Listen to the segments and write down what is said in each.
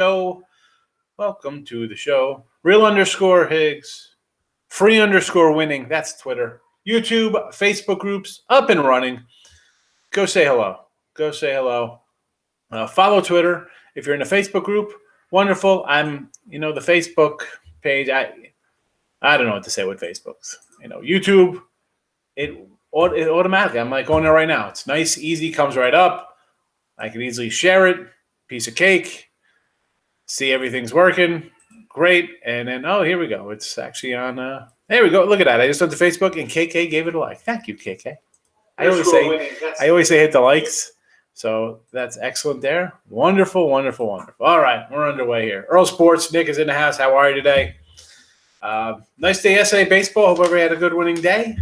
show. Welcome to the show. Real_Higgs. Free_winning. That's Twitter. YouTube, Facebook groups up and running. Go say hello. Go say hello. Follow Twitter. If you're in a Facebook group, wonderful. I'm, the Facebook page. I don't know what to say with Facebook's. YouTube, it automatically. I'm like going there right now. It's nice, easy, comes right up. I can easily share it. Piece of cake. See everything's working. Great. And then, here we go. It's actually on. There we go. Look at that. I just went to Facebook and KK gave it a like. Thank you, KK. I always say hit the likes. So that's excellent there. Wonderful, wonderful, wonderful. All right, we're underway here. Earl Sports, Nick is in the house. How are you today? Nice day yesterday, baseball. Hope everybody had a good winning day.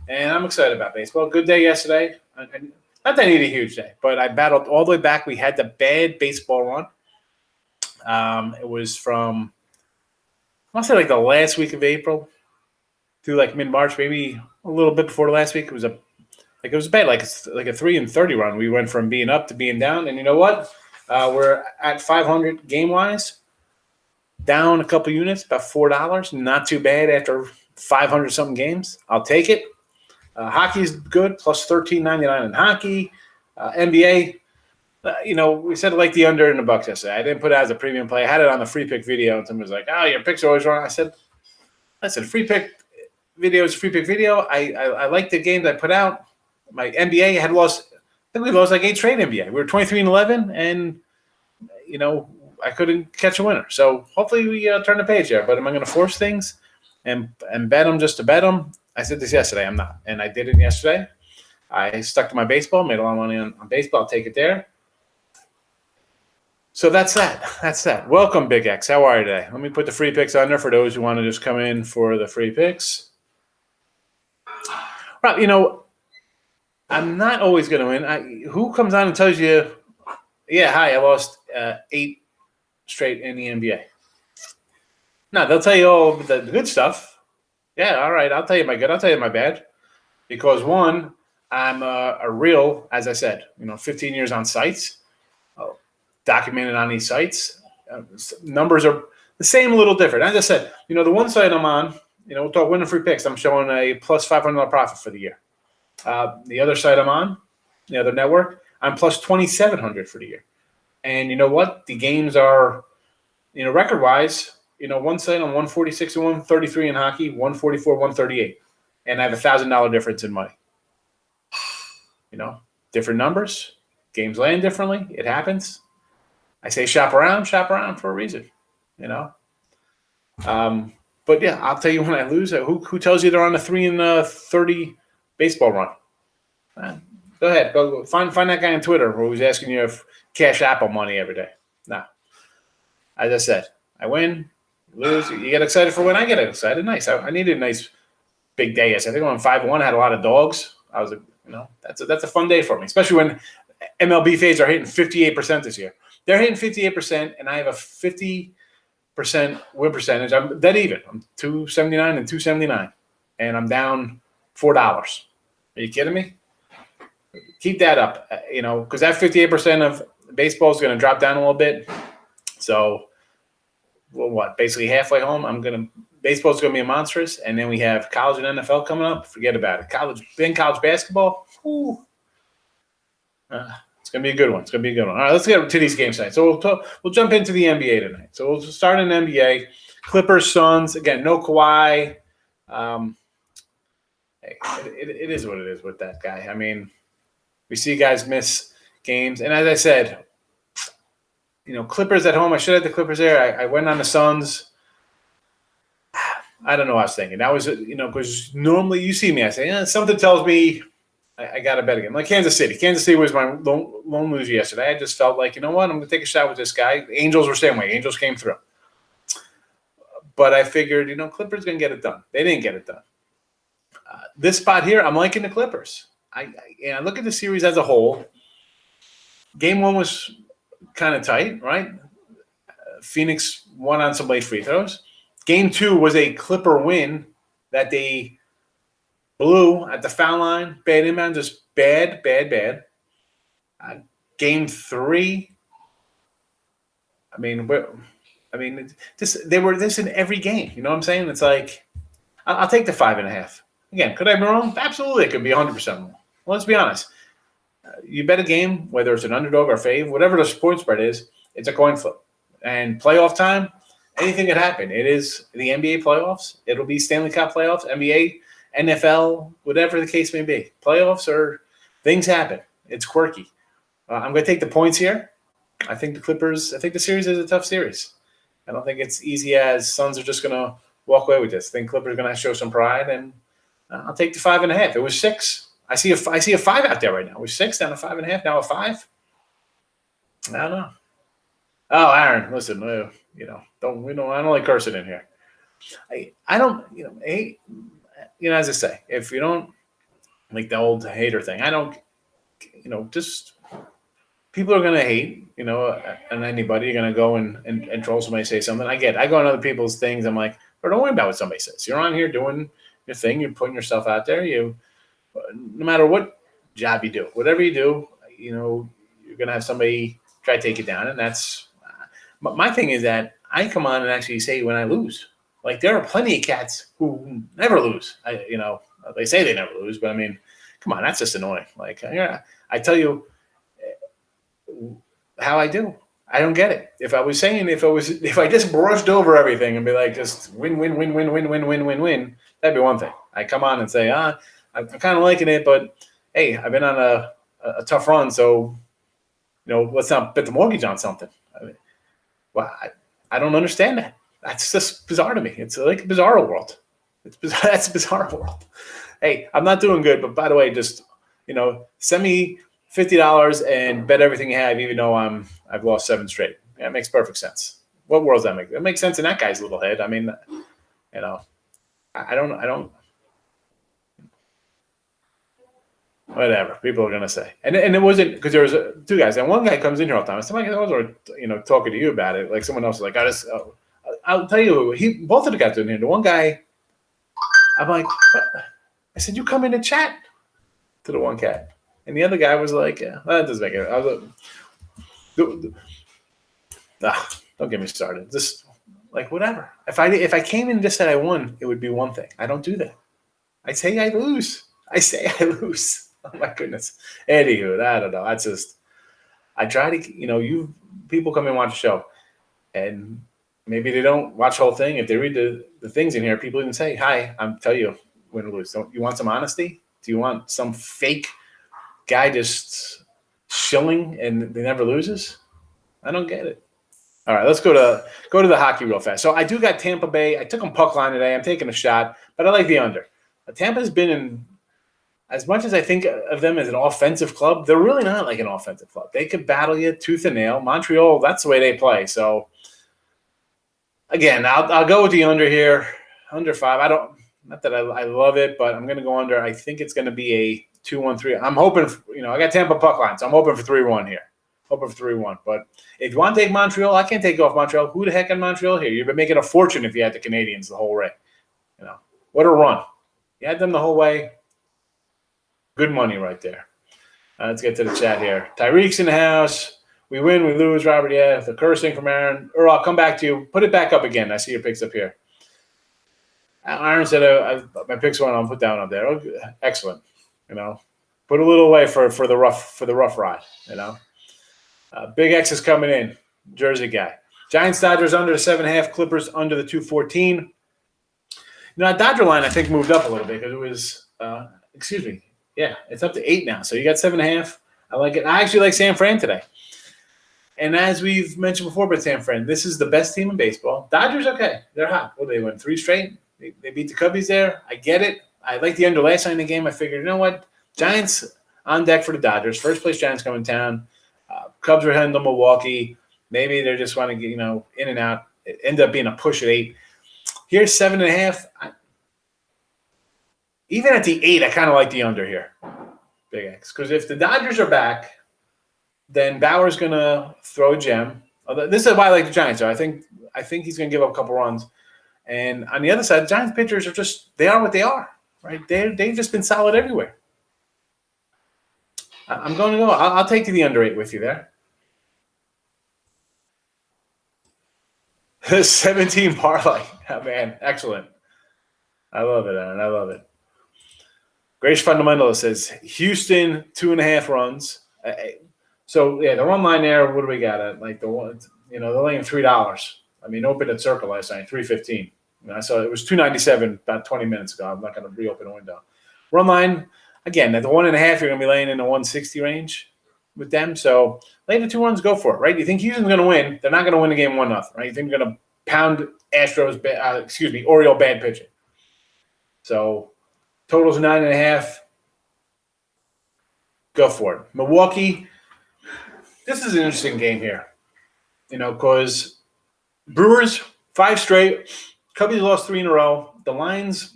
And I'm excited about baseball. Good day yesterday. Not that I need a huge day, but I battled all the way back. We had the bad baseball run. It was from, I want to say like the last week of April through like mid-March, maybe a little bit before the last week. It was bad, like a 3-30 run. We went from being up to being down, and you know what? We're at 500 game-wise, down a couple units, about $4. Not too bad after 500-something games. I'll take it. Hockey's good, plus $13.99 in hockey. NBA, we said like the under in the Bucks yesterday. I didn't put it as a premium play. I had it on the free pick video, and someone was like, "Oh, your picks are always wrong." I said, free pick video is free pick video. I like the games I put out. My NBA had lost. I think we lost like 8 straight NBA. We were 23-11, and I couldn't catch a winner. So hopefully we turn the page there. But am I going to force things and bet them just to bet them? I said this yesterday. I'm not, and I did it yesterday. I stuck to my baseball, made a lot of money on baseball. I'll take it there. So that's that. That's that. Welcome, Big X. How are you today? Let me put the free picks on there for those who want to just come in for the free picks. Right, I'm not always going to win. Who comes on and tells you, yeah, hi, I lost 8 straight in the NBA? No, they'll tell you all the good stuff. Yeah, all right, I'll tell you my good. I'll tell you my bad. Because, one, I'm a real, as I said, 15 years on sites. Documented on these sites. Numbers are the same, a little different. As I said, the one site I'm on, we'll talk winning free picks. I'm showing a plus $500 profit for the year. The other site I'm on, the other network, I'm plus $2,700 for the year. And you know what? The games are, record-wise, one site on 146 and 133 in hockey, 144, 138. And I have $1,000 difference in money. Different numbers. Games land differently. It happens. I say shop around for a reason, But yeah, I'll tell you when I lose. Who tells you they're on a 3-30 baseball run? Go ahead, go find that guy on Twitter who's asking you if Cash Apple money every day. No, as I said, I win, lose. You get excited for when I get excited. Nice. I needed a nice big day. Yes, I think I went 5-1. Had a lot of dogs. I was, that's a fun day for me, especially when MLB fades are hitting 58% this year. They're hitting 58%, and I have a 50% win percentage. I'm dead even. I'm 279 and 279, and I'm down $4. Are you kidding me? Keep that up, because that 58% of baseball is going to drop down a little bit. So, basically halfway home, baseball's going to be monstrous, and then we have college and NFL coming up. Forget about it. College basketball. Whew. It's going to be a good one. All right, let's get to these game sites. So we'll jump into the NBA tonight. So we'll start in NBA. Clippers, Suns. Again, no Kawhi. It is what it is with that guy. I mean, we see guys miss games. And as I said, Clippers at home. I should have the Clippers there. I went on the Suns. I don't know what I was thinking. That was, because normally you see me. I say, something tells me I got to bet again. Like Kansas City. Kansas City was my lone loser yesterday. I just felt like, I'm going to take a shot with this guy. The Angels were the same way. Angels came through. But I figured, Clippers going to get it done. They didn't get it done. This spot here, I'm liking the Clippers. I look at the series as a whole. Game 1 was kind of tight, right? Phoenix won on some late free throws. Game 2 was a Clipper win that they blew at the foul line, bad inbound, just bad. Game 3, They were this in every game. You know what I'm saying? It's like I'll take the 5.5. Again, could I be wrong? Absolutely, it could be 100% wrong. Well, let's be honest. You bet a game, whether it's an underdog or fave, whatever the point spread is, it's a coin flip. And playoff time, anything could happen. It is the NBA playoffs. It'll be Stanley Cup playoffs, NBA, NFL, whatever the case may be. Playoffs or things happen. It's quirky. I'm going to take the points here. I think the series is a tough series. I don't think it's easy as Suns are just going to walk away with this. I think Clippers are going to show some pride, and I'll take the 5.5. It was 6. I see a 5 out there right now. We're 6 down to 5.5. Now a 5. I don't know. Oh, Aaron, listen, I don't like cursing in here. I don't, as I say, if you don't like the old hater thing, I don't, just people are gonna hate, and anybody. You're gonna go and troll somebody, say something. I get it. I go on other people's things. I'm like, but don't worry about what somebody says. You're on here doing your thing. You're putting yourself out there. No matter what job you do, whatever you do, you're gonna have somebody try to take it down, and that's. My thing is that I come on and actually say when I lose. Like there are plenty of cats who never lose. They say they never lose, but I mean, come on, that's just annoying. Like, I tell you how I do. I don't get it. If I just brushed over everything and be like, just win, win, win, win, win, win, win, win, win, that'd be one thing. I come on and say, I'm kind of liking it, but hey, I've been on a tough run, so let's not bet the mortgage on something. Well, I don't understand that. That's just bizarre to me. It's like a bizarre world. That's a bizarre world. Hey, I'm not doing good, but by the way, just send me $50 and bet everything you have, even though I've lost 7 straight. Yeah, it makes perfect sense. What world does that make? It makes sense in that guy's little head. I mean, I don't. Whatever people are gonna say, and it wasn't because there was 2 guys, and one guy comes in here all the time. Somebody else were talking to you about it, like someone else was like, I'll tell you, both of the guys in here. The one guy, I'm like, what? I said, you come in and chat to the one cat, and the other guy was like, yeah, that doesn't make it. I was like, don't get me started. Just like whatever. If I came in and just said I won, it would be one thing. I don't do that. I say I lose. Oh my goodness. Anywho, I don't know. I try to, you people come and watch the show, and maybe they don't watch the whole thing. If they read the things in here, people even say, hi, I'm tell you, win or lose. Don't you want some honesty? Do you want some fake guy just shilling and they never loses? I don't get it. All right, let's go to the hockey real fast. So I do got Tampa Bay. I took them puck line today. I'm taking a shot, but I like the under. Tampa's been in. As much as I think of them as an offensive club, they're really not like an offensive club. They could battle you tooth and nail. Montreal, that's the way they play. So, again, I'll go with the under here, under 5. Not that I love it, but I'm going to go under. I think it's going to be a 2-1-3. I'm hoping, I got Tampa puck line, so I'm hoping for 3-1 here. Hoping for 3-1. But if you want to take Montreal, I can't take off Montreal. Who the heck in Montreal here? You've been making a fortune if you had the Canadians the whole way. What a run. You had them the whole way. Good money right there. Let's get to the chat here. Tyreek's in the house. We win, we lose, Robert. Yeah, the cursing from Aaron. Or I'll come back to you. Put it back up again. I see your picks up here. Aaron said my picks one. I'll put down up there. Oh, excellent. Put a little away for the rough ride. Big X is coming in. Jersey guy. Giants Dodgers under the 7.5. Clippers under the 214. That Dodger line I think moved up a little bit because it was. Excuse me. Yeah, it's up to 8 now. So you got 7.5. I like it. I actually like San Fran today. And as we've mentioned before about San Fran, this is the best team in baseball. Dodgers, okay. They're hot. Well, they won 3 straight. They beat the Cubbies there. I get it. I like the under last night in the game. I figured, you know what? Giants on deck for the Dodgers. First place Giants coming to town. Cubs were heading to Milwaukee. Maybe they just want to get, in and out. It ended up being a push at 8. Here's 7.5. Even at the 8, I kind of like the under here, Big X. Because if the Dodgers are back, then Bauer's going to throw a gem. This is why I like the Giants. I think he's going to give up a couple runs. And on the other side, the Giants pitchers they are what they are, right? They've just been solid everywhere. I'm going to go. I'll take the under 8 with you there. 17 parlay. Oh, man, excellent. I love it, Aaron. I love it. Grace Fundamentalist says Houston 2.5 runs. So yeah, the run line there. What do we got at? Like the one, they're laying $3. I mean, opened at Circle last night, 315. I saw it was 297 about 20 minutes ago. I'm not going to reopen the window. Run line again at the 1.5. You're going to be laying in the 160 range with them. So lay the 2 runs, go for it, right? You think Houston's going to win? They're not going to win the game 1-0, right? You think they're going to pound Oriole bad pitching. So total's 9.5. Go for it. Milwaukee. This is an interesting game here, because Brewers 5 straight. Cubbies lost 3 in a row. The lines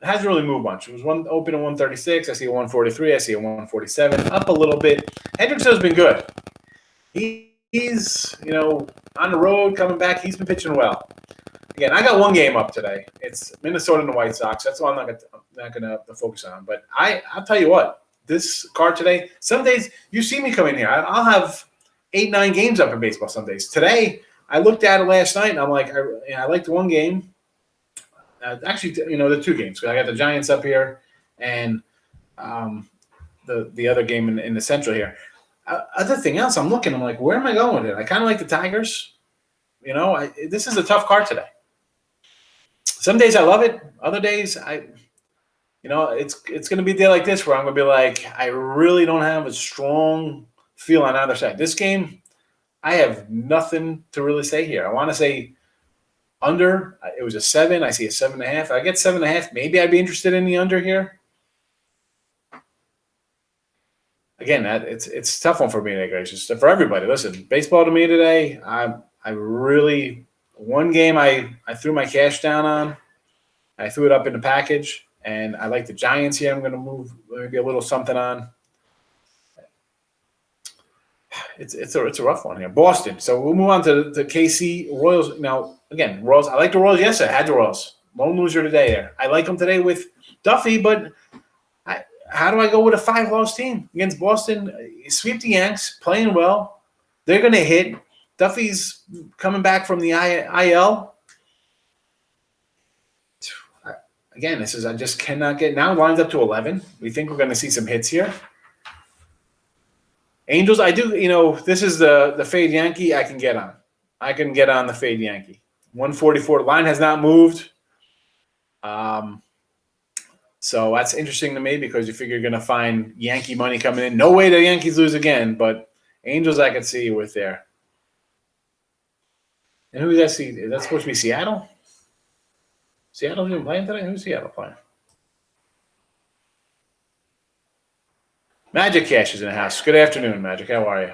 hasn't really moved much. It was open at 136. I see a 143. I see a 147. Up a little bit. Hendricks has been good. He's on the road coming back. He's been pitching well. Again, I got one game up today. It's Minnesota and the White Sox. That's all I'm not gonna focus on. But I'll tell you what. This card today. Some days you see me come in here. I'll have 8-9 games up in baseball. Some days. Today I looked at it last night and I'm like, I liked one game. Actually, the 2 games. I got the Giants up here and the other game in the Central here. Other thing else, I'm looking. I'm like, where am I going with it? I kind of like the Tigers. This is a tough card today. Some days I love it. Other days it's going to be a day like this where I'm going to be like, I really don't have a strong feel on either side. This game, I have nothing to really say here. I want to say under. It was a 7. I see a 7.5. If I get 7.5, maybe I'd be interested in the under here. Again, it's a tough one for me today, guys. Just for everybody. Listen, baseball to me today, I really one game I threw my cash down on. I threw it up in the package. And I like the Giants here. I'm going to move maybe a little something on. It's a rough one here. Boston. So we'll move on to KC Royals. Now, again, Royals. I like the Royals yesterday. I had the Royals. Lone loser today there. I like them today with Duffy, but how do I go with a 5-loss team against Boston? Sweep the Yanks, playing well. They're going to hit. Duffy's coming back from the IL. Again, this is I just cannot get now. It lines up to 11. We think we're going to see some hits here. Angels, I do. This is the fade Yankee. I can get on. I can get on the fade Yankee. 144. The line has not moved. So that's interesting to me because you figure you're going to find Yankee money coming in. No way the Yankees lose again, but Angels I can see with there. And who does that see? Is that supposed to be Seattle? Seattle's even playing today? Who's Seattle playing? Magic Cash is in the house. Good afternoon, Magic. How are you?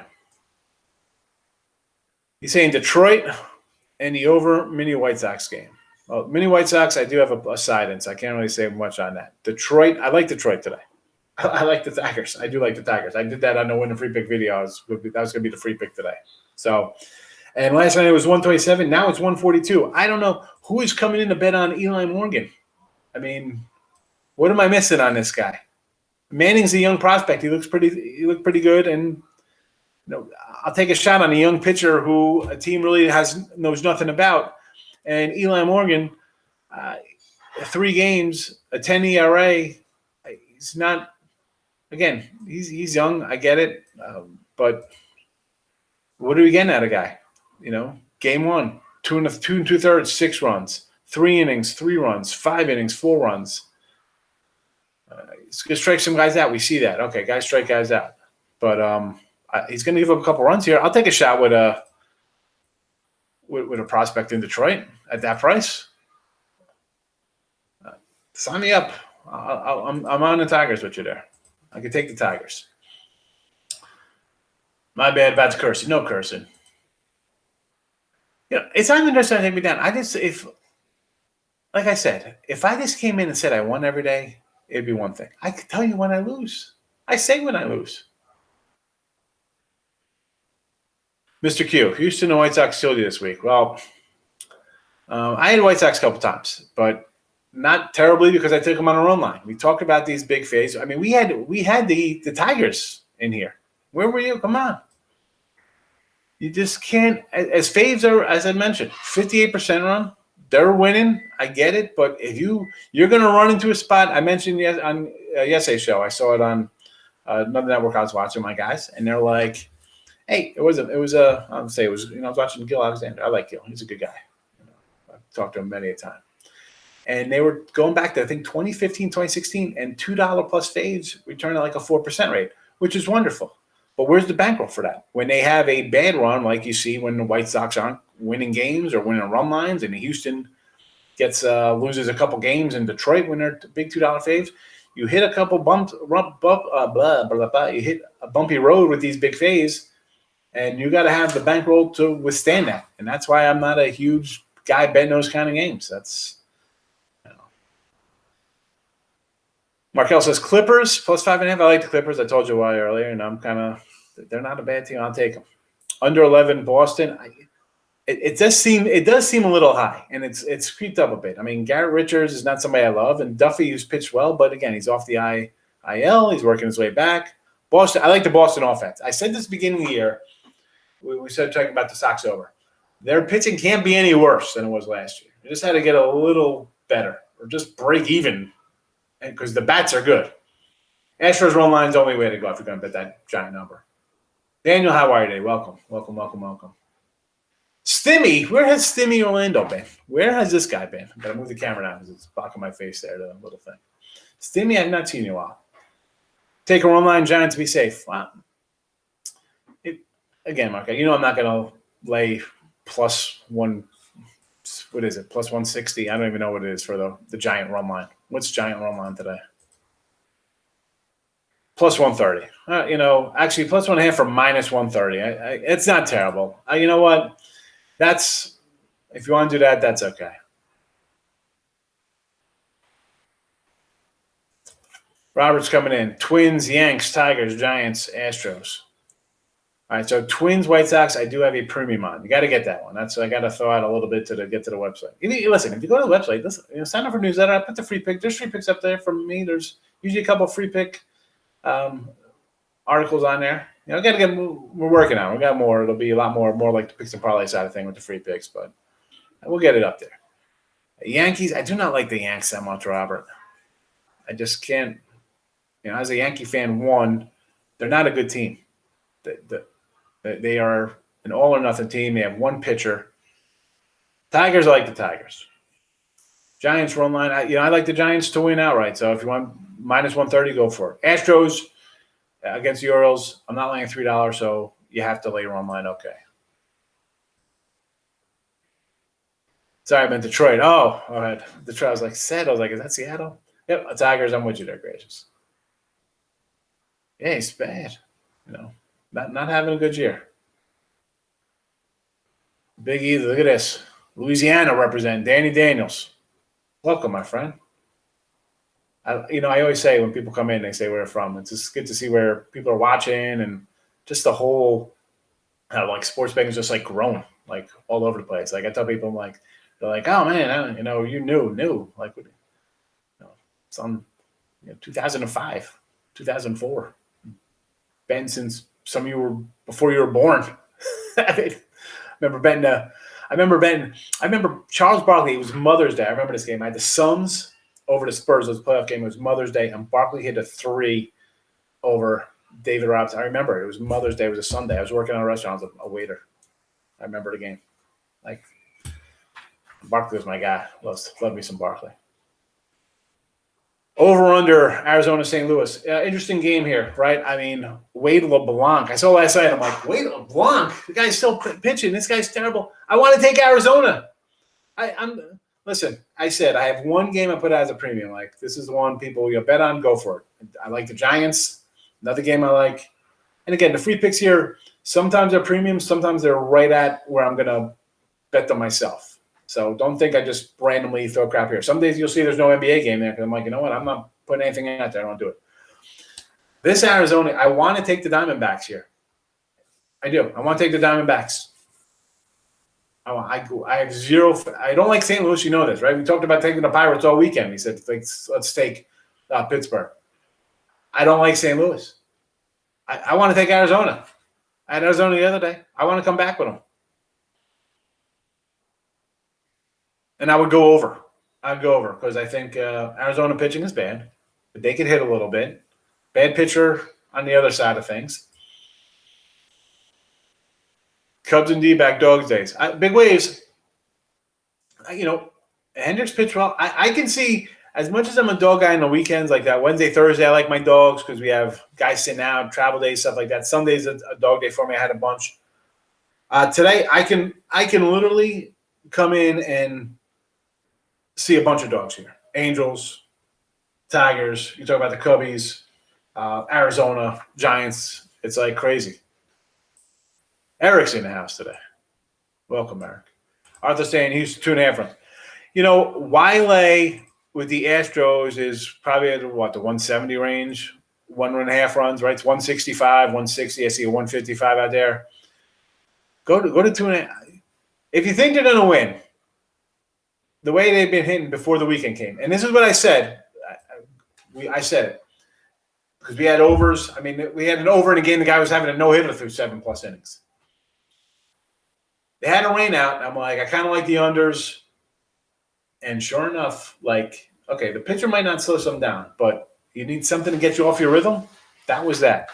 He's saying Detroit and the over mini White Sox game. Well, mini White Sox, I do have a side in, so I can't really say much on that. Detroit, I like Detroit today. I like the Tigers. I do like the Tigers. I did that on the win the free pick video. That was going to be the free pick today. So, and last night it was 127. Now it's 142. I don't know who is coming in to bet on Eli Morgan. I mean, what am I missing on this guy? Manning's a young prospect. He looked pretty good, and I'll take a shot on a young pitcher who a team really knows nothing about. And Eli Morgan, 3 games, a 10 ERA. He's not. Again, he's young. I get it, but what are we getting out of a guy? Game 1, 2 2/3, 6 runs, 3 innings, 3 runs, 5 innings, 4 runs. He's going to strike some guys out. We see that. Okay, guys strike guys out. But he's going to give up a couple runs here. I'll take a shot with a prospect in Detroit at that price. Sign me up. I'm on the Tigers with you there. I can take the Tigers. My bad about the cursing. No cursing. It's not even just to take me down. Like I said, if I just came in and said I won every day, it'd be one thing. I could tell you when I lose. I say when I lose. Mr. Q, Houston and White Sox killed you this week. Well, I had White Sox a couple times, but not terribly because I took them on a run line. We talked about these big fades. I mean, we had the Tigers in here. Where were you? Come on. You just can't. As faves are, as I mentioned, 58% run. They're winning. I get it, but if you're going to run into a spot, I mentioned on yesterday's show. I saw it on another network I was watching, my guys, and they're like, "Hey, I would say it was. I was watching Gil Alexander. I like Gil. He's a good guy. I've talked to him many a time." And they were going back to, I think, 2015, 2016, and $2 plus faves return at like a 4% rate, which is wonderful. But where's the bankroll for that? When they have a bad run, like you see when the White Sox aren't winning games or winning run lines, and Houston loses a couple games in Detroit when they're big $2 faves, you hit a couple you hit a bumpy road with these big faves, and you got to have the bankroll to withstand that. And that's why I'm not a huge guy betting those kind of games. That's Markel says Clippers plus 5.5. I like the Clippers. I told you why earlier, and they're not a bad team. I'll take them. Under 11 Boston. It does seem a little high, and it's creeped up a bit. I mean, Garrett Richards is not somebody I love, and Duffy, who's pitched well, but again, he's off the IL. He's working his way back. Boston. I like the Boston offense. I said this at the beginning of the year. We started talking about the Sox over. Their pitching can't be any worse than it was last year. They just had to get a little better, or just break even. Because the bats are good. Astros run line's the only way to go if you're going to bet that giant number. Daniel, how are you today? Welcome. Stimmy, where has Stimmy Orlando been? Where has this guy been? I've got to move the camera down because it's blocking my face there, the little thing. Stimmy, I've not seen you in a while. Take a run line, Giants, be safe. Wow. Again, Mark, I'm not going to lay plus one. What is it? Plus 160. I don't even know what it is for the giant run line. What's giant run line today? Plus 130. Actually plus 1.5 for minus 130. It's not terrible. You know what? If you want to do that, that's okay. Robert's coming in. Twins, Yanks, Tigers, Giants, Astros. All right, so Twins, White Sox, I do have a premium on. You got to get that one. I got to throw out a little bit to get to the website. Listen, if you go to the website, sign up for newsletter. I put the free pick. There's free picks up there from me. There's usually a couple free pick articles on there. Got to get. We're working on it. We got more. It'll be a lot more like the picks and parlay side of thing with the free picks, but we'll get it up there. Yankees, I do not like the Yanks that much, Robert. I just can't. As a Yankee fan, they're not a good team. They are an all-or-nothing team. They have one pitcher. Tigers, I like the Tigers. Giants run line. I like the Giants to win outright. So if you want minus 130, go for it. Astros against the Orioles. I'm not laying $3, so you have to lay run line. Okay. Sorry, I meant Detroit. Oh, all right. Detroit. I was like, is that Seattle? Yep, Tigers. I'm with you there, Gracious. Yeah, he's bad. Not having a good year. Big E, look at this. Louisiana representing Danny Daniels. Welcome, my friend. I always say when people come in, they say where they're from. It's just good to see where people are watching and just the whole, sports betting is just like growing, like all over the place. Like I tell people, they're like, oh man, you new, like, it's on 2005, 2004. Been since some of you were before you were born. I remember Charles Barkley. It was Mother's Day. I remember this game. I had the Suns over the Spurs. It was a playoff game. It was Mother's Day, and Barkley hit a 3 over David Robinson. I remember it was Mother's Day. It was a Sunday. I was working on a restaurant. I was a waiter. I remember the game. Barkley was my guy. Loved me some Barkley. Over under Arizona, St. Louis. Interesting game here, right? I mean, Wade LeBlanc. I saw last night. I'm like, Wade LeBlanc. The guy's still pitching. This guy's terrible. I want to take Arizona. Listen. I said I have one game I put out as a premium. Like this is the one people you bet on. Go for it. I like the Giants. Another game I like. And again, the free picks here. Sometimes they're premium. Sometimes they're right at where I'm gonna bet them myself. So don't think I just randomly throw crap here. Some days you'll see there's no NBA game there because I'm like, you know what? I'm not putting anything out there. I don't do it. This Arizona, I want to take the Diamondbacks here. I do. I want to take the Diamondbacks. I have zero. I don't like St. Louis. You know this, right? We talked about taking the Pirates all weekend. We said, let's take Pittsburgh. I don't like St. Louis. I want to take Arizona. I had Arizona the other day. I want to come back with them. And I would go over. I'd go over because I think Arizona pitching is bad, but they could hit a little bit. Bad pitcher on the other side of things. Cubs and D-back dogs days. Big waves. Hendricks pitched well. I can see, as much as I'm a dog guy on the weekends, like that Wednesday, Thursday, I like my dogs because we have guys sitting out, travel days, stuff like that. Sunday's a dog day for me. I had a bunch. Today, I can literally come in and see a bunch of dogs here. Angels, Tigers. You talk about the Cubbies, Arizona, Giants. It's like crazy. Eric's in the house today. Welcome, Eric. Arthur's saying he's 2.5 runs. Wiley with the Astros is probably at the 170 range, 1.5 runs, right? It's 165, 160. I see a 155 out there. Go to 2.5. If you think they're going to win, the way they've been hitting before the weekend came, and this is what I said. I said it because we had overs. I mean, we had an over in a game. The guy was having a no-hitter through 7+ innings. They had a rain out. I'm like, I kind of like the unders. And sure enough, okay, the pitcher might not slow some down, but you need something to get you off your rhythm. That was that.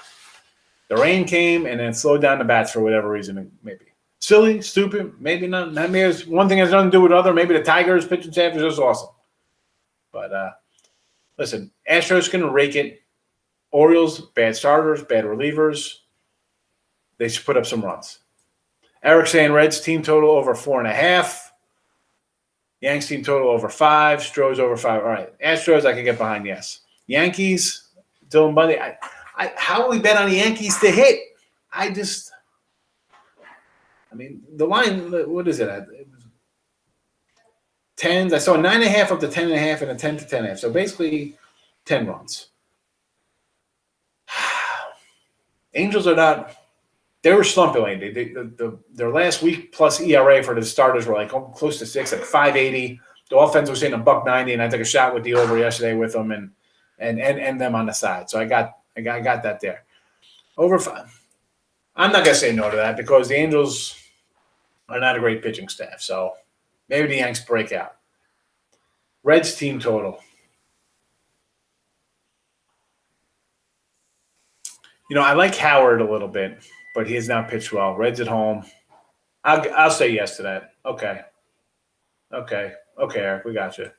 The rain came and it slowed down the bats for whatever reason. Maybe silly, stupid, maybe not. Maybe it's one thing has nothing to do with other. Maybe the Tigers pitching staff is just awesome. But listen, Astros can rake it. Orioles, bad starters, bad relievers. They should put up some runs. Eric saying Reds team total over 4.5. Yanks team total over 5. Stros over 5. All right. Astros I can get behind, yes. Yankees, Dylan Bundy. How will we bet on the Yankees to hit? The line, what is it at? It was 10s. I saw 9.5 up to 10.5 and a 10 to 10.5. So basically 10 runs. Angels are not. They were slumping lately. Their last week plus ERA for the starters were close to 6 at 5.80. The offense was hitting $1.90, and I took a shot with the over yesterday with them and them on the side. So I got that there. Over 5. I'm not gonna say no to that because the Angels are not a great pitching staff. So maybe the Yanks break out. Reds team total. I like Howard a little bit, but he has not pitched well. Reds at home. I'll say yes to that. Okay, Eric, we got you.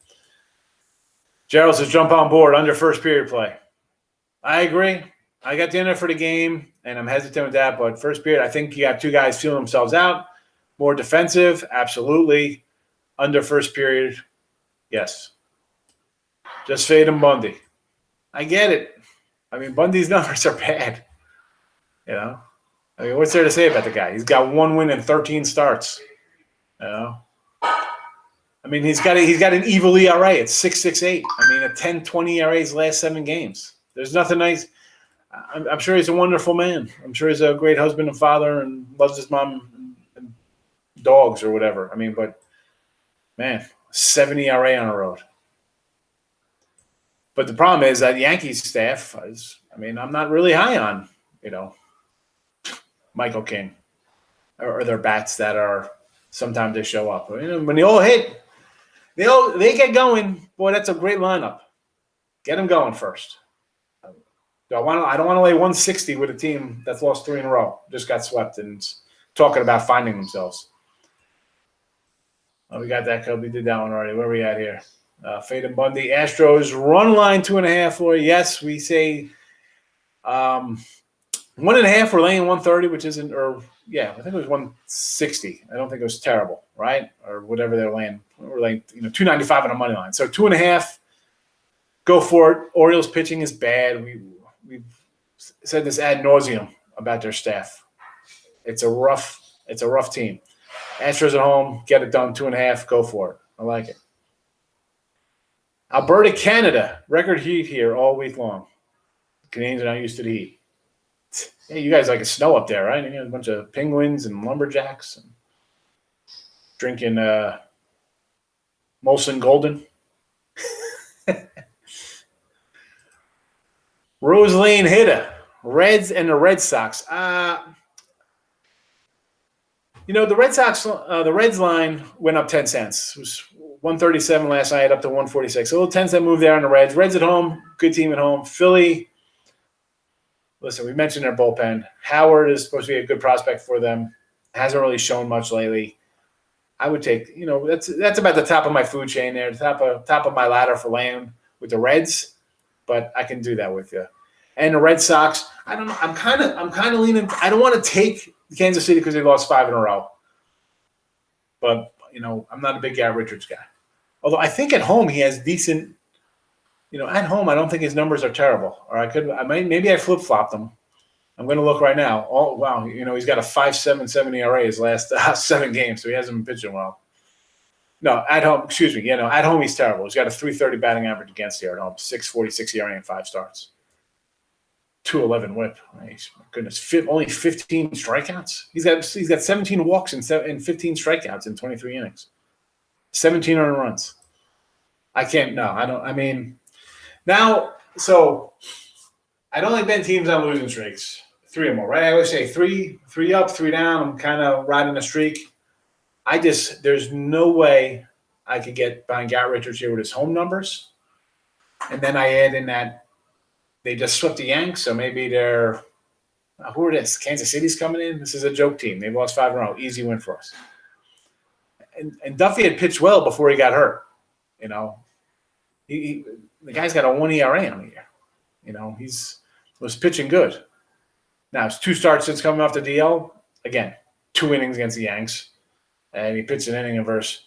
Gerald says jump on board under first period play. I agree. I got the under for the game, and I'm hesitant with that. But first period, I think you have two guys feeling themselves out. More defensive, absolutely. Under first period, yes. Just fade him Bundy. I get it. I mean, Bundy's numbers are bad. What's there to say about the guy? He's got 1 win and 13 starts. I mean, he's got an evil ERA. It's 6.68. I mean, a 10-20 ERA's last 7 games. There's nothing nice. I'm sure he's a wonderful man. I'm sure he's a great husband and father and loves his mom and dogs or whatever. I mean, but man, 7 ERA on the road. But the problem is that Yankees staff is, I'm not really high on, Michael King or their bats that are sometimes they show up. When they all hit, they get going. Boy, that's a great lineup. Get them going first. I don't want to lay 160 with a team that's lost 3 in a row. Just got swept and talking about finding themselves. Oh, we got that. We did that one already. Where are we at here? Fade and Bundy. Astros run line 2.5. Or yes, we say 1.5. We're laying 130, which isn't, I think it was 160. I don't think it was terrible, right? Or whatever they're laying. We're laying 295 on a money line. So 2.5. Go for it. Orioles pitching is bad. We've said this ad nauseum about their staff. It's a rough team. Astros at home, get it done. 2.5. Go for it. I like it. Alberta, Canada. Record heat here all week long. Canadians are not used to the heat. Hey, you guys like a snow up there, right? You got a bunch of penguins and lumberjacks and drinking Molson Golden. Rose Lane hitter. Reds and the Red Sox. The Red Sox, the Reds line went up 10 cents. It was 137 last night, up to 146. A little 10-cent move there on the Reds. Reds at home, good team at home. Philly, listen, we mentioned their bullpen. Howard is supposed to be a good prospect for them. Hasn't really shown much lately. I would take, that's about the top of my food chain there, the top of my ladder for land with the Reds, but I can do that with you. And the Red Sox, I don't know. I'm kind of leaning. I don't want to take Kansas City because they lost 5 in a row. But I'm not a big Garrett Richards guy. Although I think at home he has decent. At home I don't think his numbers are terrible. Or maybe I flip flopped them. I'm going to look right now. Oh wow, he's got a 5.77 ERA his last 7 games, so he hasn't been pitching well. No, at home. Excuse me. At home he's terrible. He's got a 3.30 batting average against here at home, 6.46 ERA and 5 starts. 2.11 WHIP. Nice. My goodness, only 15 strikeouts. He's got 17 walks and 15 strikeouts in 23 innings. 17 earned runs. I can't. No, I don't. I mean, now so I don't like betting teams on losing streaks. 3 or more, right? I always say 3 up, 3 down. I'm kind of riding a streak. There's no way I could get behind Garrett Richards here with his home numbers, and then I add in that. They just swept the Yanks, so maybe they're who are this? Kansas City's coming in. This is a joke team. They've lost 5 in a row. Easy win for us. And Duffy had pitched well before he got hurt. The guy's got a 1 ERA on the year. Was pitching good. Now it's 2 starts since coming off the DL. Again, 2 innings against the Yanks, and he pitched an inning versus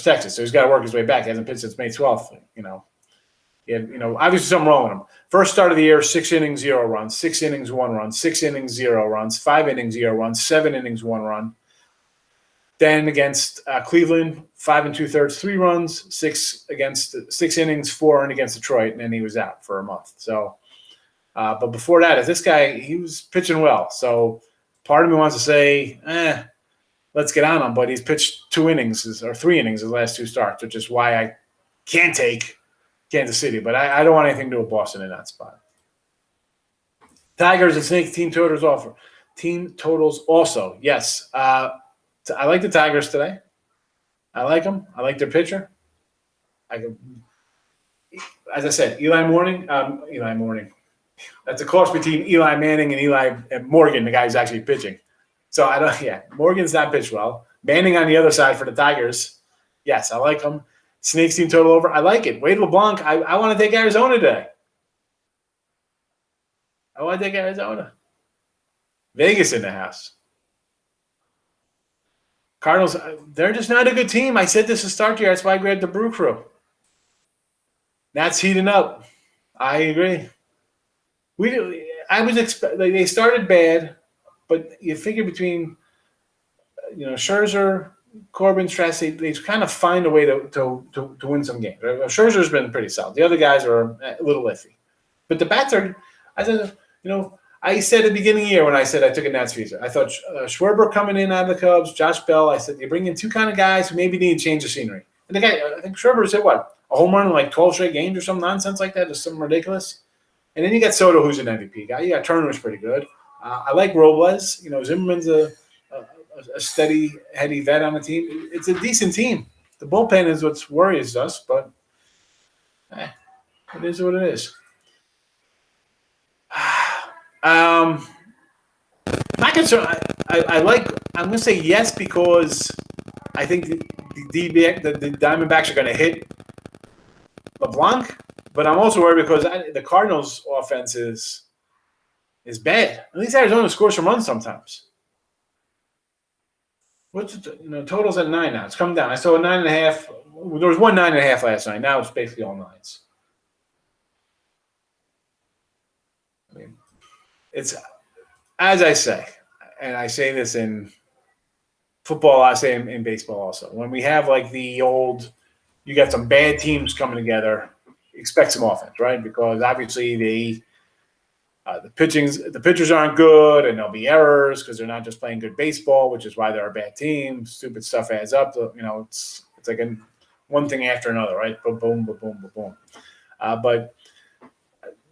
Texas. So he's got to work his way back. He hasn't pitched since May 12th. He had, obviously something wrong with him. First start of the year, 6 innings, 0 runs, 6 innings, 1 run, 6 innings, 0 runs, 5 innings, 0 runs, 7 innings, 1 run. Then against Cleveland, 5 2/3, 3 runs, 6 innings, 4 earned against Detroit, and then he was out for a month. So, but before that, this guy, he was pitching well. So part of me wants to say, let's get on him. But he's pitched 2 innings or 3 innings his last 2 starts, which is why I can't take Kansas City, but I don't want anything to do with Boston in that spot. Tigers and Snakes team totals also. Yes. I like the Tigers today. I like them. I like their pitcher. As I said, Eli Morning. That's a cross between Eli Manning and Eli Morgan, the guy who's actually pitching. So Morgan's not pitched well. Manning on the other side for the Tigers. Yes, I like him. Snakes team total over. I like it. Wade LeBlanc. I want to take Arizona today. I want to take Arizona. Vegas in the house. Cardinals, they're just not a good team. I said this to start here. That's why I grabbed the Brew Crew. That's heating up. I agree. They started bad, but you figure between Scherzer, Corbin, Strauss, they kind of find a way to win some games. Right? Scherzer's been pretty solid. The other guys are a little iffy. But the bats are, I said at the beginning of the year when I said I took a Nats visa, I thought Schwarber coming in out of the Cubs, Josh Bell, I said, you bring in 2 kind of guys who maybe need to change the scenery. And the guy, I think Schwarber said, a home run in like 12 straight games or some nonsense like that, just something ridiculous. And then you got Soto, who's an MVP guy. You got Turner, who's pretty good. I like Robles. Zimmerman's a steady, heady vet on the team. It's a decent team. The bullpen is what worries us, but it is what it is. Not concerned. I'm going to say yes because I think the Diamondbacks are going to hit LeBlanc, but I'm also worried because the Cardinals' offense is bad. At least Arizona scores some runs sometimes. Total's at 9 now. It's come down. I saw a 9.5. There was 1 9.5 last night. Now it's basically all 9s. I mean, it's as I say, and I say this in football. I say in baseball also. When we have like the old, you got some bad teams coming together. Expect some offense, right? Because obviously the pitchers aren't good, and there'll be errors because they're not just playing good baseball, which is why they're a bad team. Stupid stuff adds up. It's like one thing after another, right? Boom, boom, boom, boom, boom. But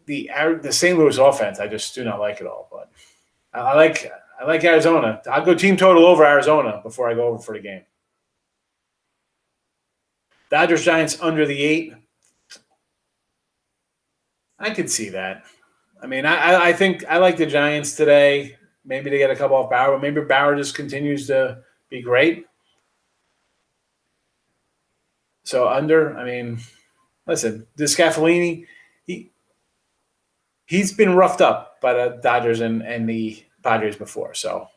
the St. Louis offense, I just do not like it all. But I I like Arizona. I'll go team total over Arizona before I go over for the game. Dodgers Giants under the 8. I could see that. I mean, I think I like the Giants today. Maybe they get a couple off Bauer, but maybe Bauer just continues to be great. So under, I mean, listen, this Scaffellini, he's been roughed up by the Dodgers and the Padres before. So,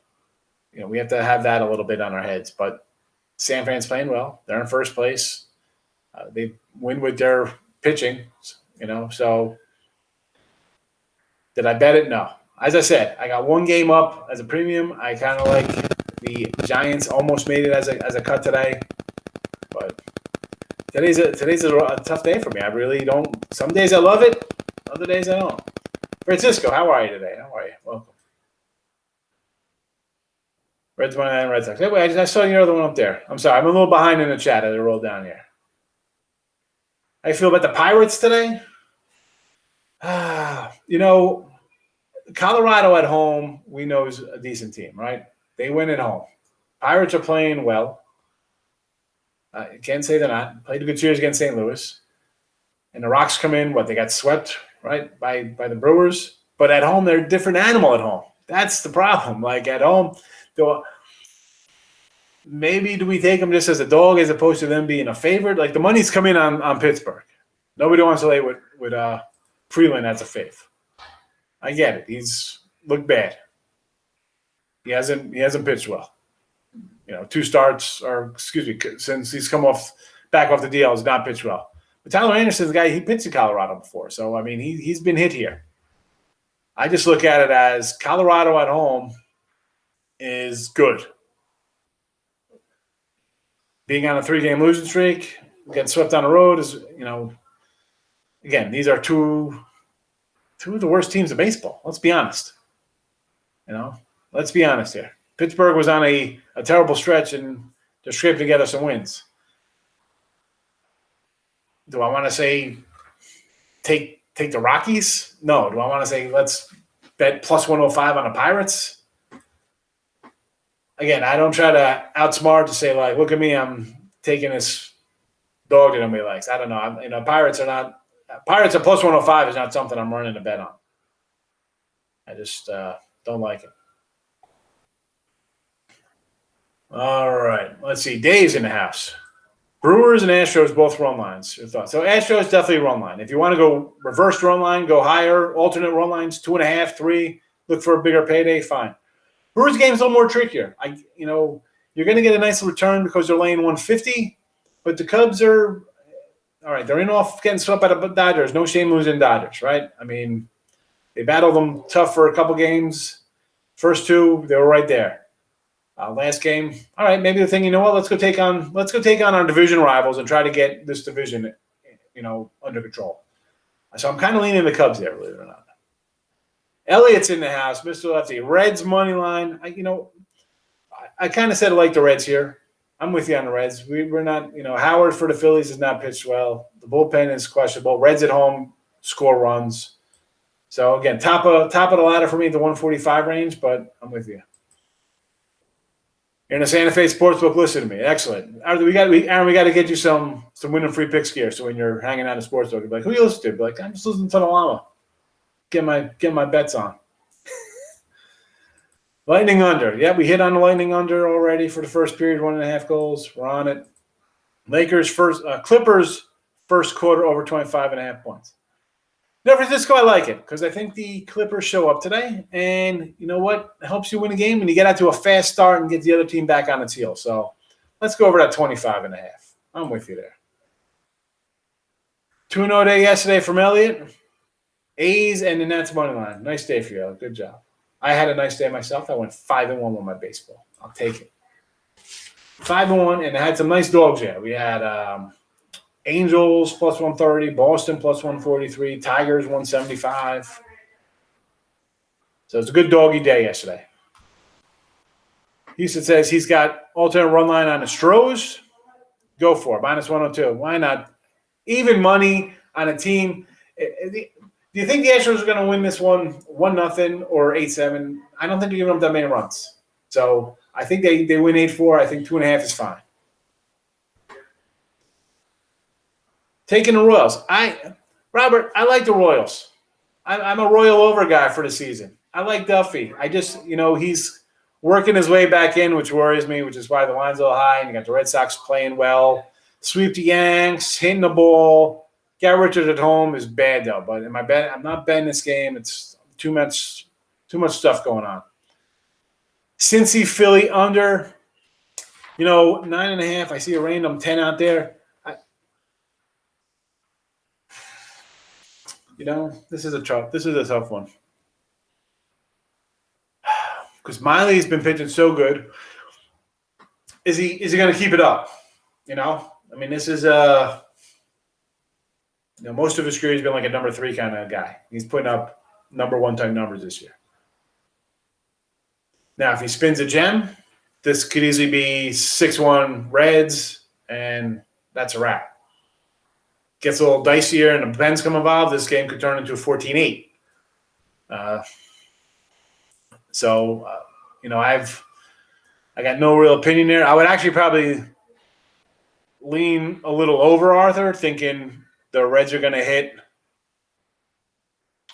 we have to have that a little bit on our heads. But San Fran's playing well. They're in first place. They win with their pitching, so did I bet it? No. As I said, I got one game up as a premium. I kind of like the Giants. Almost made it as a cut today, but today's a tough day for me. I really don't. Some days I love it, other days I don't. Francisco, how are you today? How are you? Welcome. Reds 1-9 Red Sox. Hey, wait, I saw your other one up there. I'm sorry, I'm a little behind in the chat as I roll down here. How you feel about the Pirates today? Colorado at home, we know is a decent team, right? They win at home. Pirates are playing well. I can't say they're not. Played a good series against St. Louis. And the Rocks come in, they got swept, right, by the Brewers. But at home, they're a different animal at home. That's the problem. Like at home, maybe do we take them just as a dog as opposed to them being a favorite? Like the money's come in on Pittsburgh. Nobody wants to lay with Freeland as a fave. I get it. He's looked bad. He hasn't pitched well. 2 starts, since he's come back off the DL, he's not pitched well. But Tyler Anderson's the guy, he pitched in Colorado before. So, I mean, he's been hit here. I just look at it as Colorado at home is good. Being on a 3-game losing streak, getting swept on the road is, again, these are two of the worst teams in baseball. Let's be honest. Let's be honest here. Pittsburgh was on a terrible stretch, and they're scraping together some wins. Do I want to say take the Rockies? No. Do I want to say let's bet plus 105 on the Pirates? Again, I don't try to outsmart to say, like, look at me, I'm taking this dog that nobody likes. I don't know. Pirates at plus 105 is not something I'm running a bet on. I just don't like it. All right. Let's see. Dave's in the house. Brewers and Astros both run lines. Your thoughts? So Astros definitely run line. If you want to go reverse run line, go higher, alternate run lines, 2.5, 3, look for a bigger payday, fine. Brewers game's a little more trickier. You're going to get a nice return because they're laying 150, but the Cubs are all right. They're in off getting swept by the Dodgers. No shame losing Dodgers, right? I mean, they battled them tough for a couple games. First 2, they were right there. Last game, all right. Maybe the thing, let's go take on our division rivals and try to get this division, under control. So I'm kind of leaning the Cubs there, believe it or not. Elliott's in the house, Mr. Lefty. Reds money line. I kind of said I like the Reds here. I'm with you on the Reds. We're not, Howard for the Phillies has not pitched well. The bullpen is questionable. Reds at home score runs. So again, top of the ladder for me, the 145 range, but I'm with you. You're in the Santa Fe Sportsbook. Listen to me. Excellent. Aaron, we got to get you some winning free picks gear. So when you're hanging out in the sportsbook, you'll be like, who you listen to? Be like, I'm just listening to the llama. Get my bets on. Lightning under. Yeah, we hit on the Lightning under already for the first period, 1.5 goals. We're on it. Clippers first quarter over 25.5 points. San Francisco, I like it because I think the Clippers show up today, and you know what? It helps you win a game when you get out to a fast start and get the other team back on its heels. So let's go over that 25.5. I'm with you there. 2-0 day yesterday from Elliott. A's and the Nets money line. Nice day for you, Elliott. Good job. I had a nice day myself. I went 5-1 with my baseball. I'll take it. 5-1, and I had some nice dogs here. We had Angels plus 130, Boston plus 143, Tigers 175. So it's a good doggy day yesterday. Houston says he's got alternate run line on the Stros. Go for it. Minus 102. Why not? Even money on a team. The Do you think the Astros are going to win this one 1-0 or 8-7? I don't think they're giving up that many runs. So I think they win 8-4. I think 2.5 is fine. Taking the Royals. Robert, I like the Royals. I'm a Royal over guy for the season. I like Duffy. I just, he's working his way back in, which worries me, which is why the line's a little high. And you got the Red Sox playing well. Sweep the Yanks, hitting the ball. Garrett Richards at home is bad, though. But I'm not betting this game. It's too much stuff going on. Cincy, Philly under, 9.5. I see a random 10 out there. This is a tough one. Because Miley's been pitching so good. Is he going to keep it up? This is most of his career he's been like a number 3 kind of guy. He's putting up number 1 type numbers this year. Now, if he spins a gem, this could easily be 6-1 Reds, and that's a wrap. Gets a little dicier and the Bens come involved, this game could turn into a 14-8. I got no real opinion there. I would actually probably lean a little over Arthur, thinking the Reds are going to hit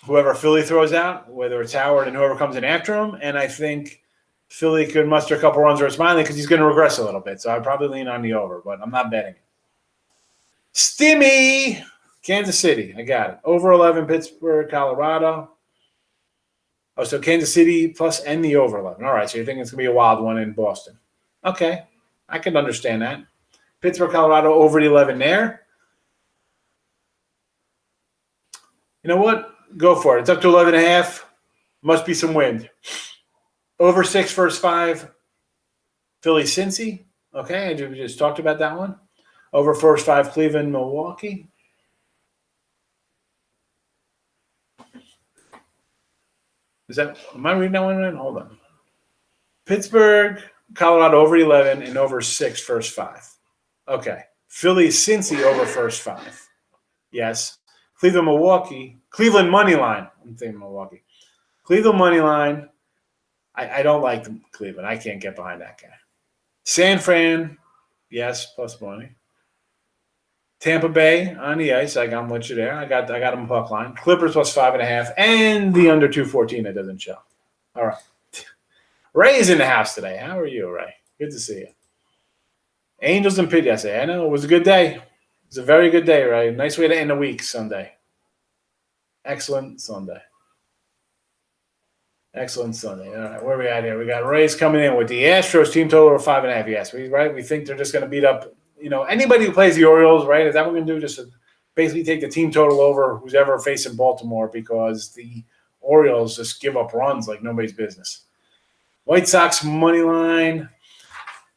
whoever Philly throws out, whether it's Howard and whoever comes in after him. And I think Philly could muster a couple runs or it's Miley because he's going to regress a little bit. So I'd probably lean on the over, but I'm not betting it. Stimmy, Kansas City. I got it. Over 11, Pittsburgh, Colorado. Oh, so Kansas City plus and the over 11. All right, so you're thinking it's going to be a wild one in Boston. Okay, I can understand that. Pittsburgh, Colorado, over the 11 there. You know what? Go for it. It's up to 11.5. Must be some wind. Over 6, first 5. Philly, Cincy. Okay, we just talked about that one. Over first 5, Cleveland, Milwaukee. Am I reading that one right? Hold on. Pittsburgh, Colorado over 11 and over 6, first 5. Okay. Philly, Cincy over first 5. Yes. Cleveland, Milwaukee. Cleveland money line. I'm thinking Milwaukee. Cleveland money line. I don't like Cleveland. I can't get behind that guy. San Fran, yes, plus money. Tampa Bay on the ice. I'm with you there. I got them puck line. Clippers plus 5.5 and the under 214 that doesn't show. All right. Ray's in the house today. How are you, Ray? Good to see you. Angels and Pitt yesterday. I know it was a good day. It was a very good day, Ray. Nice way to end the week Sunday. Excellent Sunday. Excellent Sunday. All right, where are we at here? We got Rays coming in with the Astros team total of 5.5. Yes, right. We think they're just going to beat up. Anybody who plays the Orioles, right? Is that what we're going to do? Just to basically take the team total over who's ever facing Baltimore because the Orioles just give up runs like nobody's business. White Sox money line,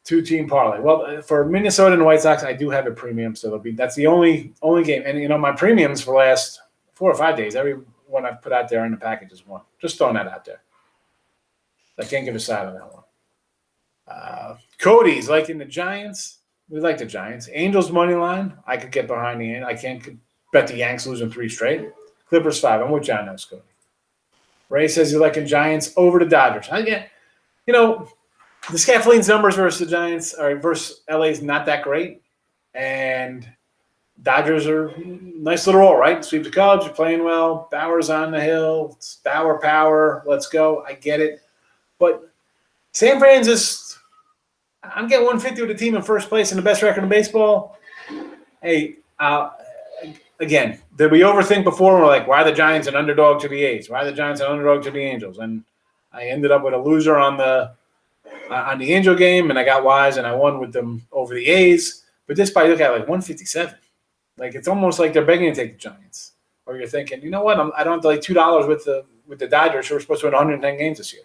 2-team parlay. Well, for Minnesota and White Sox, I do have a premium, so that's the only game. And my premiums for the last 4 or 5 days, every one I've put out there in the package is one. Just throwing that out there. I can't give a side on that one. Cody's liking the Giants. We like the Giants. Angels money line. I could get behind the end. I can't bet the Yanks losing 3 straight. Clippers 5. I'm with John now, Cody. Ray says he's liking Giants over the Dodgers. The Scaffaline's numbers versus the Giants or versus LA is not that great. And Dodgers are nice little roll, right? Sweep the Cubs. You're playing well. Bauer's on the hill. It's Bauer power. Let's go. I get it. But San Francisco. I'm getting 150 with the team in first place and the best record in baseball. Hey, again, did we overthink before? We're like, why are the Giants an underdog to the A's? Why are the Giants an underdog to the Angels? And I ended up with a loser on the Angel game, and I got wise, and I won with them over the A's. But this probably look at like 157. Like it's almost like they're begging to take the Giants. Or you're thinking, you know what? I don't have to like $2 with the Dodgers who are supposed to win 110 games this year.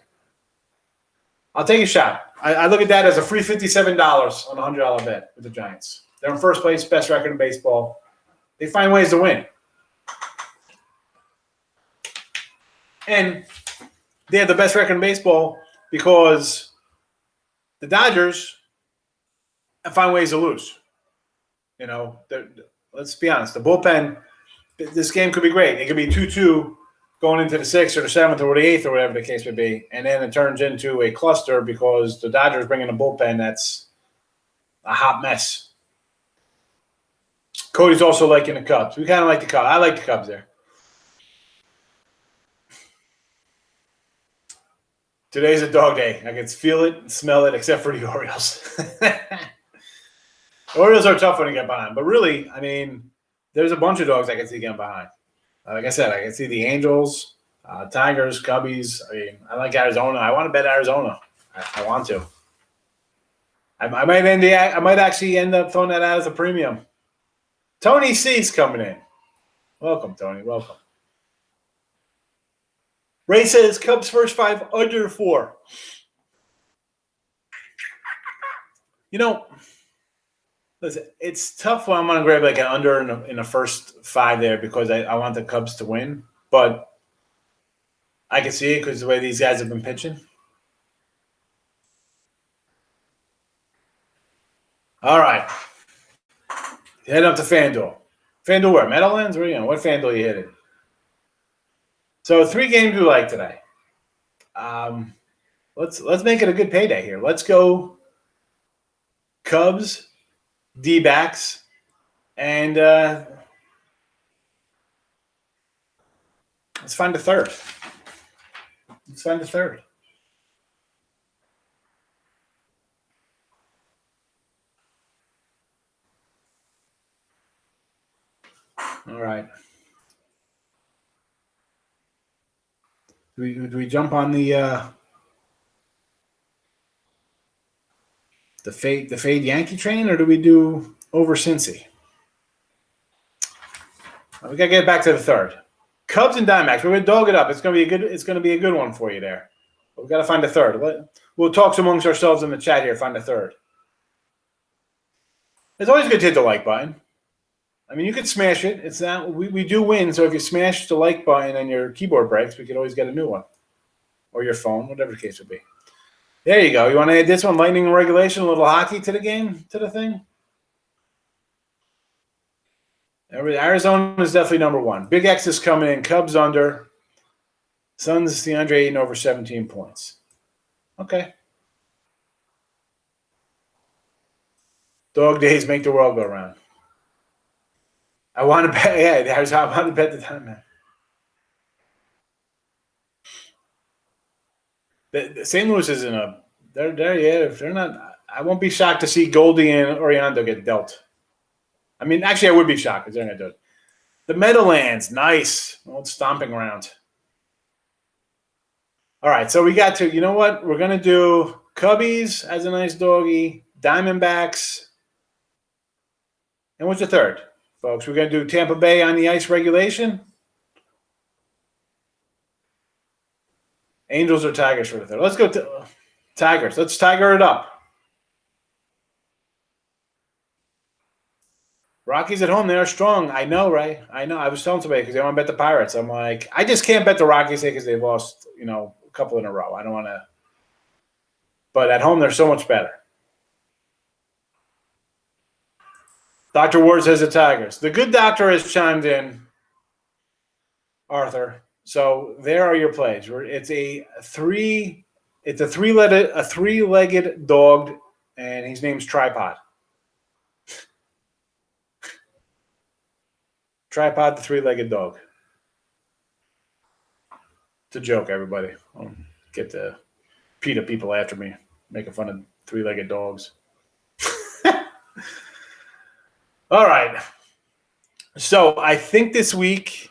I'll take a shot. I look at that as a free $57 on a $100 bet with the Giants. They're in first place, best record in baseball. They find ways to win. And they have the best record in baseball because the Dodgers find ways to lose. Let's be honest. The bullpen this game could be great. It could be 2-2 going into the 6th or the 7th or the 8th or whatever the case may be, and then it turns into a cluster because the Dodgers bring in a bullpen that's a hot mess. Cody's also liking the Cubs. We kind of like the Cubs. I like the Cubs there. Today's a dog day. I can feel it and smell it, except for the Orioles. The Orioles are tough when you get behind. But really, I mean, there's a bunch of dogs I can see getting behind. Like I said, I can see the Angels, Tigers, Cubbies. I mean, I like Arizona. I want to bet Arizona. I want to. I might actually end up throwing that out as a premium. Tony C's coming in. Welcome, Tony. Welcome. Ray says Cubs first 5 under 4. You know, listen, it's tough when I'm going to grab like an under in the first 5 there because I want the Cubs to win. But I can see it because the way these guys have been pitching. All right. Head up to FanDuel. FanDuel where? Meadowlands? Where are you going? What FanDuel are you hitting? So 3 games we like today. Let's make it a good payday here. Let's go Cubs, D-backs, and let's find a third. All right. Do we jump on the fade Yankee train, or do we do over Cincy? We gotta get back to the third. Cubs and Diamondbacks. We're gonna dog it up. It's gonna be a good one for you there. But we gotta find a third. We'll talk amongst ourselves in the chat here. Find a third. It's always good to hit the like button. I mean, you could smash it. It's not we do win. So if you smash the like button and your keyboard breaks, we could always get a new one, or your phone, whatever the case would be. There you go. You want to add this one, lightning regulation, a little hockey to the game, to the thing? Arizona is definitely number 1. Big X is coming in. Cubs under. Suns, DeAndre Ayton over 17 points. Okay. Dog days make the world go round. I want to bet. Yeah, I want to bet the time, man. The St. Louis isn't a. They're yeah. If they're not, I won't be shocked to see Goldie and Oriando get dealt. I mean, actually, I would be shocked because they're going to do it. The Meadowlands, nice, old stomping ground. All right, so we got to. You know what? We're going to do Cubbies as a nice doggy, Diamondbacks, and what's the third, folks? We're going to do Tampa Bay on the ice regulation. Angels or Tigers for the third. Let's go to Tigers. Let's tiger it up. Rockies at home, they're strong. I know, right? I know. I was telling somebody because they want to bet the Pirates. I'm like, I just can't bet the Rockies because they've lost, a couple in a row. I don't want to. But at home, they're so much better. Dr. Ward says the Tigers. The good doctor has chimed in, Arthur. So there are your plays. It's a three-legged dog, and his name's Tripod. Tripod, the three-legged dog. It's a joke, everybody. I'll get the PETA people after me, making fun of three-legged dogs. All right. So I think this week,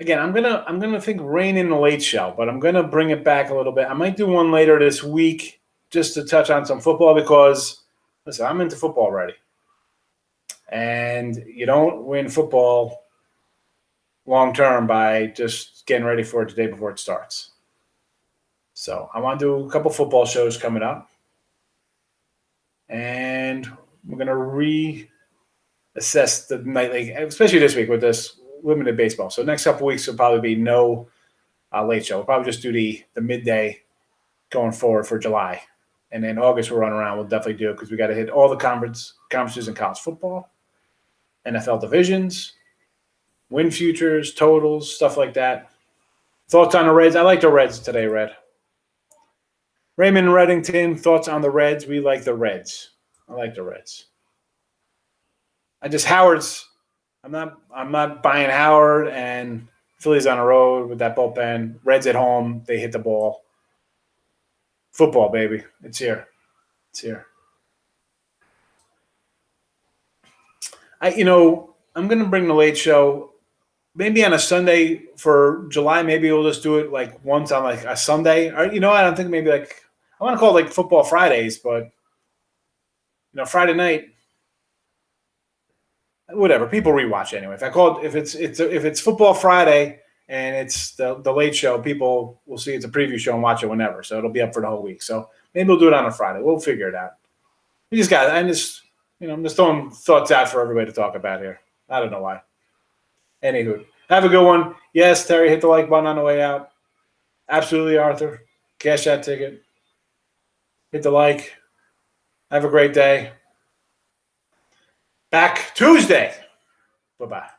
again, I'm gonna think rain in the late show, but I'm gonna bring it back a little bit. I might do one later this week just to touch on some football because, listen, I'm into football already. And you don't win football long-term by just getting ready for it the day before it starts. So I want to do a couple football shows coming up. And we're going to reassess the nightly, especially this week with this limited baseball. So next couple weeks will probably be no late show. We'll probably just do the midday going forward for July. And then August we'll run around. We'll definitely do it because we got to hit all the conferences in college football, NFL divisions, win futures, totals, stuff like that. Thoughts on the Reds? I like the Reds today, Red. Raymond Reddington, thoughts on the Reds? We like the Reds. I like the Reds. Howard's. I'm not buying Howard, and Phillies on the road with that bullpen. Reds at home. They hit the ball. Football, baby. It's here. It's here. I'm going to bring the late show maybe on a Sunday for July. Maybe we'll just do it like once on like a Sunday. Or, I don't think maybe like I want to call it like Football Fridays, but Friday night, whatever. People rewatch anyway. If it's Football Friday and it's the late show, people will see it's a preview show and watch it whenever. So it'll be up for the whole week. So maybe we'll do it on a Friday. We'll figure it out. I'm just throwing thoughts out for everybody to talk about here. I don't know why. Anywho, have a good one. Yes, Terry, hit the like button on the way out. Absolutely, Arthur. Cash that ticket. Hit the like. Have a great day. Back Tuesday. Bye-bye.